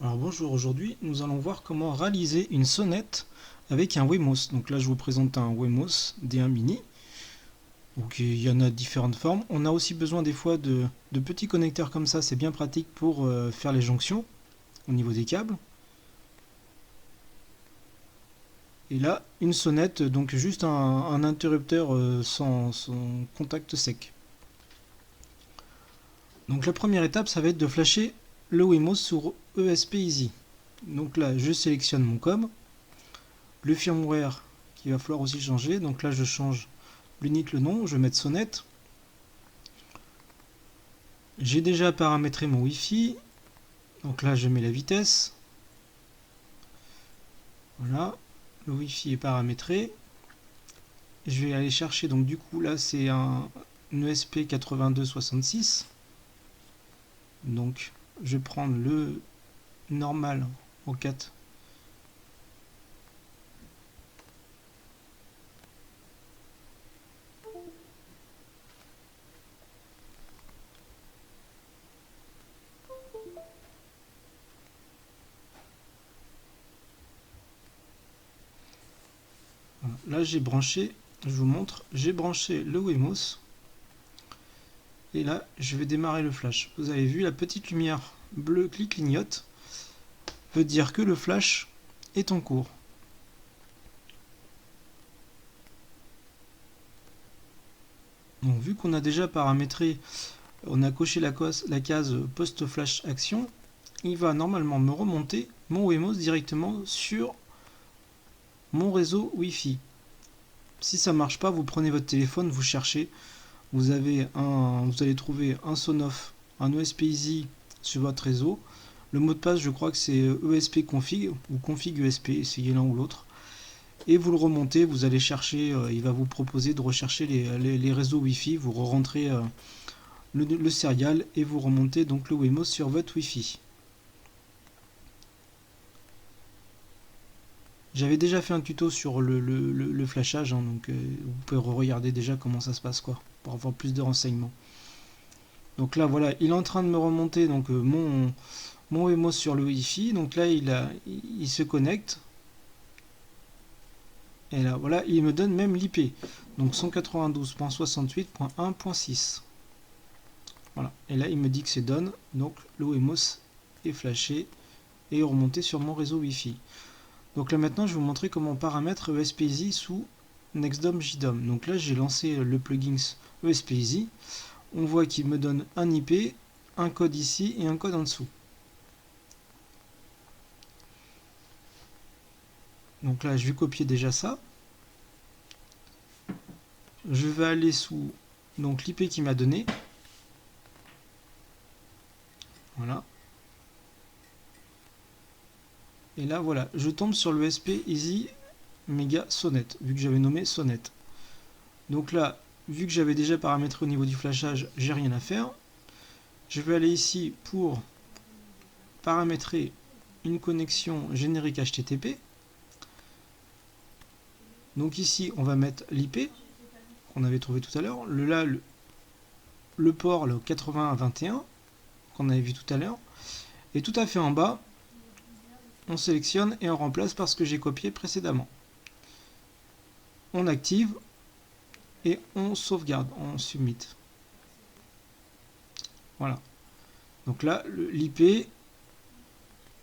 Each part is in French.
Alors bonjour, aujourd'hui nous allons voir comment réaliser une sonnette avec un Wemos. Donc là je vous présente un Wemos D1 mini. Donc il y en a différentes formes. On a aussi besoin des fois de petits connecteurs comme ça, c'est bien pratique pour faire les jonctions au niveau des câbles. Et là une sonnette, donc juste un interrupteur sans contact sec. Donc la première étape ça va être de flasher le Wemos sur ESP Easy. Donc là je sélectionne mon COM. Le firmware qu'il va falloir aussi changer, donc là je change l'unité, le nom, je vais mettre sonnette. J'ai déjà paramétré mon Wi-Fi, donc là je mets la vitesse. Voilà, le Wi-Fi est paramétré. Je vais aller chercher, donc du coup là c'est un ESP 8266. Donc je vais prendre le normal en 4. Voilà. Là j'ai branché, je vous montre, j'ai branché le Wemos. Et là, je vais démarrer le flash. Vous avez vu la petite lumière bleue qui clignote, veut dire que le flash est en cours. Donc vu qu'on a déjà paramétré, on a coché la case post-flash action, il va normalement me remonter mon Wemos directement sur mon réseau Wi-Fi. Si ça ne marche pas, vous prenez votre téléphone, vous cherchez, vous allez trouver un Sonoff, un ESP Easy sur votre réseau. Le mot de passe, je crois que c'est ESP config ou config ESP, essayez l'un ou l'autre. Et vous le remontez, vous allez chercher, il va vous proposer de rechercher les réseaux Wi-Fi, vous rentrez le serial et vous remontez donc le Wemos sur votre Wi-Fi. J'avais déjà fait un tuto sur le flashage, hein, donc vous pouvez regarder déjà comment ça se passe quoi, pour avoir plus de renseignements. Donc là voilà, il est en train de me remonter donc mon Wemos sur le Wi-Fi, donc là il se connecte. Et là, voilà, il me donne même l'IP. Donc 192.68.1.6. Voilà. Et là, il me dit que c'est done. Donc le Wemos est flashé et est remonté sur mon réseau Wi-Fi. Donc là, maintenant, je vais vous montrer comment paramètre ESP-Easy sous NextDOM JDOM. Donc là, j'ai lancé le plugin ESP-Easy. On voit qu'il me donne un IP, un code ici et un code en dessous. Donc là, je vais copier déjà ça. Je vais aller sous l'IP qu'il m'a donné. Voilà. Et là, voilà, je tombe sur le SP Easy Mega Sonnette, vu que j'avais nommé Sonnette. Donc là, vu que j'avais déjà paramétré au niveau du flashage, j'ai rien à faire. Je vais aller ici pour paramétrer une connexion générique HTTP. Donc ici, on va mettre l'IP qu'on avait trouvé tout à l'heure. Le port, le 8021, qu'on avait vu tout à l'heure. Et tout à fait en bas, on sélectionne et on remplace par ce que j'ai copié précédemment. On active et on sauvegarde, on submit. Voilà. Donc là, l'IP,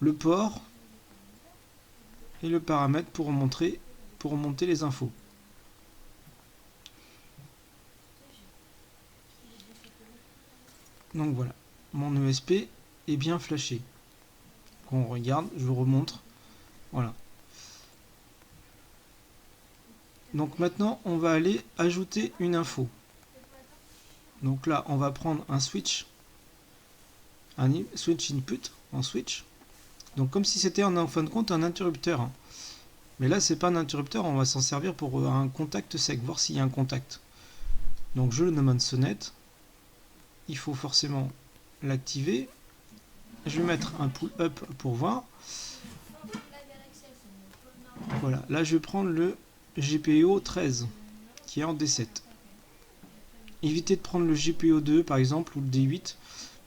le port et le paramètre pour remonter les infos. Donc voilà, mon ESP est bien flashé. Quand on regarde, je vous remontre. Voilà. Donc maintenant, on va aller ajouter une info. Donc là, on va prendre un switch input en switch. Donc comme si c'était en fin de compte un interrupteur. Mais là, c'est pas un interrupteur, on va s'en servir pour un contact sec, voir s'il y a un contact. Donc je le nomme sonnette. Il faut forcément l'activer. Je vais mettre un pull up pour voir. Voilà, là je vais prendre le GPIO 13 qui est en D7. Évitez de prendre le GPIO 2 par exemple ou le D8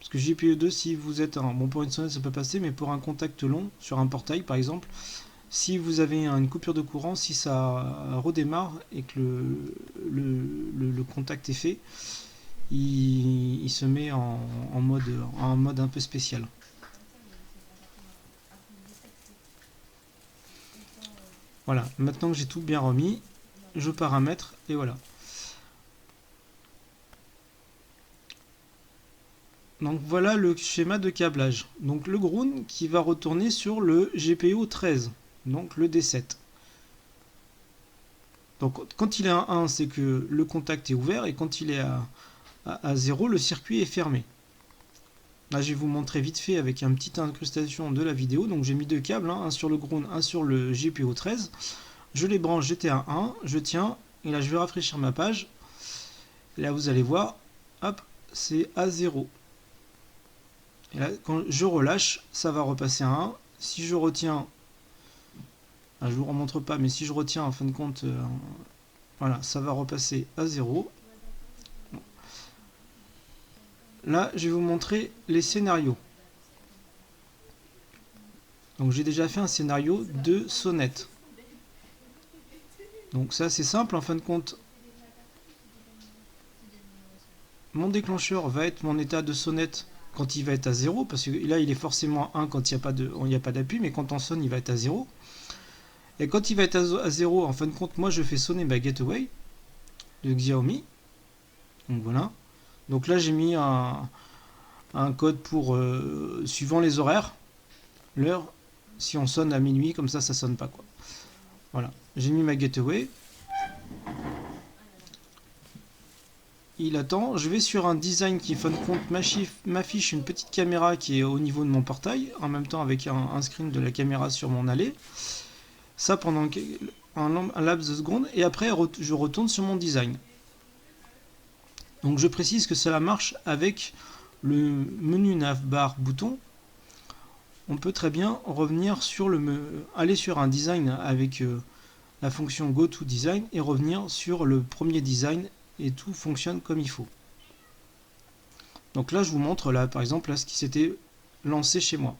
Parce que JPE2, si vous êtes bon, pour une sonnette ça peut passer, mais pour un contact long sur un portail par exemple, si vous avez une coupure de courant, si ça redémarre et que le contact est fait, il se met en mode un peu spécial. Voilà, maintenant que j'ai tout bien remis, je paramètre et voilà. Donc voilà le schéma de câblage. Donc le ground qui va retourner sur le GPO 13, donc le D7. Donc quand il est à 1, c'est que le contact est ouvert, et quand il est à 0, le circuit est fermé. Là je vais vous montrer vite fait avec une petite incrustation de la vidéo. Donc j'ai mis deux câbles, un sur le ground, un sur le GPO 13. Je les branche, j'étais à 1, je tiens, et là je vais rafraîchir ma page. Et là vous allez voir, hop, c'est à 0. Et là, quand je relâche, ça va repasser à 1. Si je retiens, je ne vous remontre pas, mais si je retiens, en fin de compte, voilà, ça va repasser à 0. Là, je vais vous montrer les scénarios. Donc j'ai déjà fait un scénario de sonnette. Donc ça c'est simple, en fin de compte, mon déclencheur va être mon état de sonnette quand il va être à 0, parce que là il est forcément 1 quand il n'y a pas d'appui, mais quand on sonne il va être à 0. Et quand il va être à 0, en fin de compte, moi je fais sonner ma gateway de Xiaomi. Donc voilà. Donc là j'ai mis un code pour suivant les horaires, l'heure. Si on sonne à minuit, comme ça sonne pas quoi. Voilà. J'ai mis ma gateway. Il attend. Je vais sur un design qui, en fin de compte, m'affiche une petite caméra qui est au niveau de mon portail, en même temps avec un screen de la caméra sur mon allée. Ça pendant un laps de secondes, et après je retourne sur mon design. Donc je précise que cela marche avec le menu navbar bouton. On peut très bien revenir sur aller sur un design avec la fonction go to design et revenir sur le premier design, et tout fonctionne comme il faut. Donc là je vous montre là par exemple là, ce qui s'était lancé chez moi.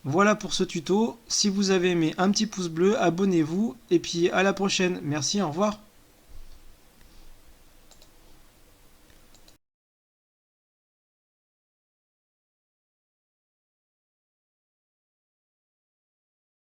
Voilà pour ce tuto. Si vous avez aimé, un petit pouce bleu, abonnez-vous, et puis à la prochaine. Merci, au revoir.